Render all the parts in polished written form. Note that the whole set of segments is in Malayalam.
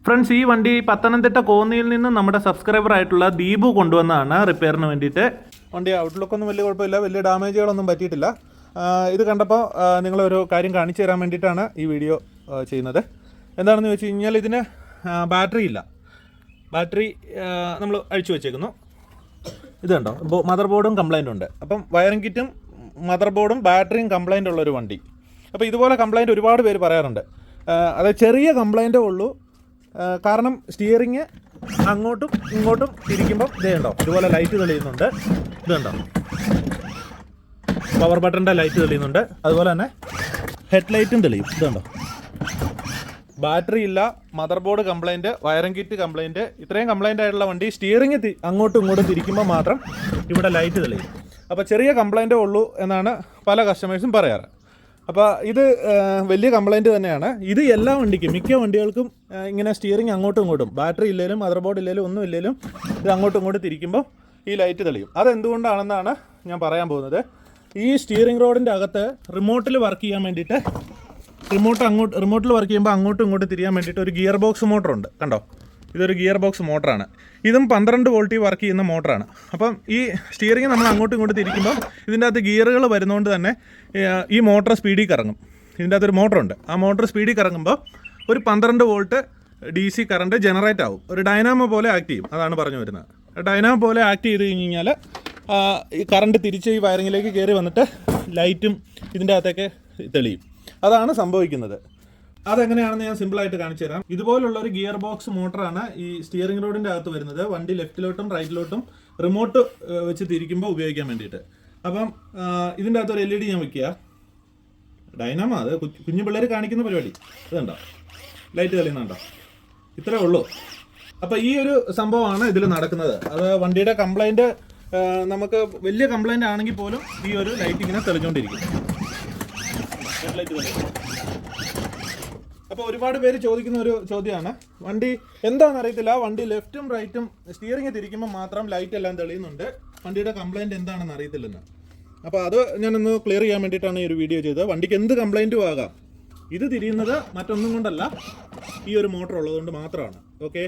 ഫ്രണ്ട്സ്, ഈ വണ്ടി പത്തനംതിട്ട കോന്നിയിൽ നിന്ന് നമ്മുടെ സബ്സ്ക്രൈബർ ആയിട്ടുള്ള ദീപു കൊണ്ടുവന്നതാണ് റിപ്പയറിന് വേണ്ടിയിട്ട്. വണ്ടി ഔട്ട്ലുക്കൊന്നും വലിയ കുഴപ്പമില്ല, വലിയ ഡാമേജുകളൊന്നും പറ്റിയിട്ടില്ല. ഇത് കണ്ടപ്പോൾ നിങ്ങളൊരു കാര്യം കാണിച്ചു തരാൻ വേണ്ടിയിട്ടാണ് ഈ വീഡിയോ ചെയ്യുന്നത്. എന്താണെന്ന് ചോദിച്ചു കഴിഞ്ഞാൽ ഇതിന് ബാറ്ററി ഇല്ല. ബാറ്ററി നമ്മൾ അഴിച്ചു വെച്ചേക്കുന്നു. ഇത് കണ്ടോ, മദർ ബോർഡും കംപ്ലൈൻ്റ് ഉണ്ട്. അപ്പം വയറിംഗ് കിറ്റും മദർ ബോർഡും ബാറ്ററിയും കംപ്ലൈൻ്റ് ഉള്ളൊരു വണ്ടി. അപ്പോൾ ഇതുപോലെ കംപ്ലൈൻറ്റ് ഒരുപാട് പേര് പറയാറുണ്ട്. അതായത് ചെറിയ കംപ്ലൈൻറ്റേ ഉള്ളൂ. കാരണം സ്റ്റിയറിങ് അങ്ങോട്ടും ഇങ്ങോട്ടും തിരിക്കുമ്പം ഇതുണ്ടോ, ഇതുപോലെ ലൈറ്റ് തെളിയുന്നുണ്ട്. ഇതുണ്ടോ, പവർ ബട്ടൻ്റെ ലൈറ്റ് തെളിയുന്നുണ്ട്. അതുപോലെ തന്നെ ഹെഡ് ലൈറ്റും തെളിയും. ഇതുണ്ടോ, ബാറ്ററി ഇല്ല, mother board complaint, wiring kit complaint, ഇത്രയും കംപ്ലൈൻ്റ് ആയിട്ടുള്ള വണ്ടി സ്റ്റിയറിങ് അങ്ങോട്ടും ഇങ്ങോട്ടും തിരിക്കുമ്പോൾ മാത്രം ഇവിടെ ലൈറ്റ് തെളിയും. അപ്പോൾ ചെറിയ കംപ്ലൈൻറ്റേ ഉള്ളൂ എന്നാണ് പല കസ്റ്റമേഴ്സും പറയാറ്. അപ്പോൾ ഇത് വലിയ കംപ്ലൈൻറ്റ് തന്നെയാണ്. ഇത് എല്ലാ വണ്ടിക്കും, മിക്ക വണ്ടികൾക്കും ഇങ്ങനെ സ്റ്റിയറിങ് അങ്ങോട്ടും ഇങ്ങോട്ടും, ബാറ്ററി ഇല്ലെങ്കിലും മദർ ബോർഡ് ഇല്ലെങ്കിലും ഒന്നും ഇല്ലെങ്കിലും ഇത് അങ്ങോട്ടും ഇങ്ങോട്ടും തിരിക്കുമ്പോൾ ഈ ലൈറ്റ് തെളിയും. അതെന്തുകൊണ്ടാണെന്നാണ് ഞാൻ പറയാൻ പോകുന്നത്. ഈ സ്റ്റിയറിംഗ് റോഡിൻ്റെ അകത്ത് റിമോട്ടിൽ വർക്ക് ചെയ്യാൻ വേണ്ടിയിട്ട്, റിമോട്ടിൽ വർക്ക് ചെയ്യുമ്പോൾ അങ്ങോട്ടും ഇങ്ങോട്ടും തിരിയാൻ വേണ്ടിയിട്ട് ഒരു ഗിയർ ബോക്സ് മോട്ടറുണ്ട്. കണ്ടോ, ഇതൊരു ഗിയർ ബോക്സ് മോട്ടറാണ്. ഇതും 12 വോൾട്ടിൽ വർക്ക് ചെയ്യുന്ന മോട്ടറാണ്. അപ്പം ഈ സ്റ്റിയറിംഗ് നമ്മൾ അങ്ങോട്ടും ഇങ്ങോട്ടും തിരിക്കുമ്പോൾ ഇതിൻ്റെ അകത്ത് ഗിയറുകൾ വരുന്നതുകൊണ്ട് തന്നെ ഈ മോട്ടർ സ്പീഡിൽ കറങ്ങും. ഇതിൻ്റെ അകത്തൊരു മോട്ടറുണ്ട്. ആ മോട്ടർ സ്പീഡിൽ കറങ്ങുമ്പോൾ ഒരു 12 വോൾട്ട് DC കറണ്ട് ജനറേറ്റ് ആവും. ഒരു ഡൈനാമോ പോലെ ആക്ട് ചെയ്യും. അതാണ് പറഞ്ഞു വരുന്നത്. ഡൈനാമോ പോലെ ആക്ട് ചെയ്ത് കഴിഞ്ഞ് കഴിഞ്ഞാൽ ഈ കറണ്ട് തിരിച്ച് ഈ വയറിങ്ങിലേക്ക് കയറി വന്നിട്ട് ലൈറ്റും ഇതിൻ്റെ അകത്തേക്ക് തെളിയും. അതാണ് സംഭവിക്കുന്നത്. അതെങ്ങനെയാണെന്ന് ഞാൻ സിമ്പിളായിട്ട് കാണിച്ചു തരാം. ഇതുപോലുള്ള ഒരു ഗിയർ ബോക്സ് മോട്ടറാണ് ഈ സ്റ്റിയറിംഗ് റോഡിൻ്റെ അകത്ത് വരുന്നത്. വണ്ടി ലെഫ്റ്റിലോട്ടും റൈറ്റിലോട്ടും റിമോട്ട് വെച്ച് തിരിക്കുമ്പോൾ ഉപയോഗിക്കാൻ വേണ്ടിയിട്ട്. അപ്പം ഇതിൻ്റെ അകത്ത് ഒരു LED ഞാൻ വെക്കുക. ഡൈനാമോ, അത് കുഞ്ഞു പിള്ളേർ കാണിക്കുന്ന പരിപാടി. ഇതുണ്ടോ, ലൈറ്റ് തെളിയുന്നുണ്ടോ, ഇത്രേ ഉള്ളൂ. അപ്പോൾ ഈ ഒരു സംഭവമാണ് ഇതിൽ നടക്കുന്നത്. അത് വണ്ടിയുടെ കംപ്ലൈൻറ്റ് നമുക്ക് വലിയ കംപ്ലൈൻ്റ് ആണെങ്കിൽ പോലും ഈ ഒരു ലൈറ്റ് ഇങ്ങനെ തെളിഞ്ഞുകൊണ്ടിരിക്കും. ലൈറ്റ് തെളിയും. അപ്പോൾ ഒരുപാട് പേര് ചോദിക്കുന്ന ഒരു ചോദ്യമാണ്, വണ്ടി എന്താണെന്ന് അറിയത്തില്ല, വണ്ടി ലെഫ്റ്റും റൈറ്റും സ്റ്റിയറിംഗ് തിരിക്കുമ്പോൾ മാത്രം ലൈറ്റ് എല്ലാം തെളിയുന്നുണ്ട്, വണ്ടിയുടെ കംപ്ലൈൻറ്റ് എന്താണെന്ന് അറിയത്തില്ലെന്ന്. അപ്പോൾ അത് ഞാനൊന്ന് ക്ലിയർ ചെയ്യാൻ വേണ്ടിയിട്ടാണ് ഈ ഒരു വീഡിയോ ചെയ്തത്. വണ്ടിക്ക് എന്ത് കംപ്ലൈൻറ്റും ആകാം. ഇത് തിരിയുന്നത് മറ്റൊന്നും കൊണ്ടല്ല, ഈ ഒരു മോട്ടർ ഉള്ളതുകൊണ്ട് മാത്രമാണ്. ഓക്കെ,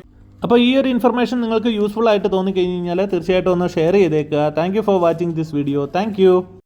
അപ്പോൾ ഈ ഒരു ഇൻഫർമേഷൻ നിങ്ങൾക്ക് യൂസ്ഫുൾ ആയിട്ട് തോന്നിക്കഴിഞ്ഞ് കഴിഞ്ഞാൽ തീർച്ചയായിട്ടും ഒന്ന് ഷെയർ ചെയ്തേക്കുക. Thank you for watching this video. Thank you.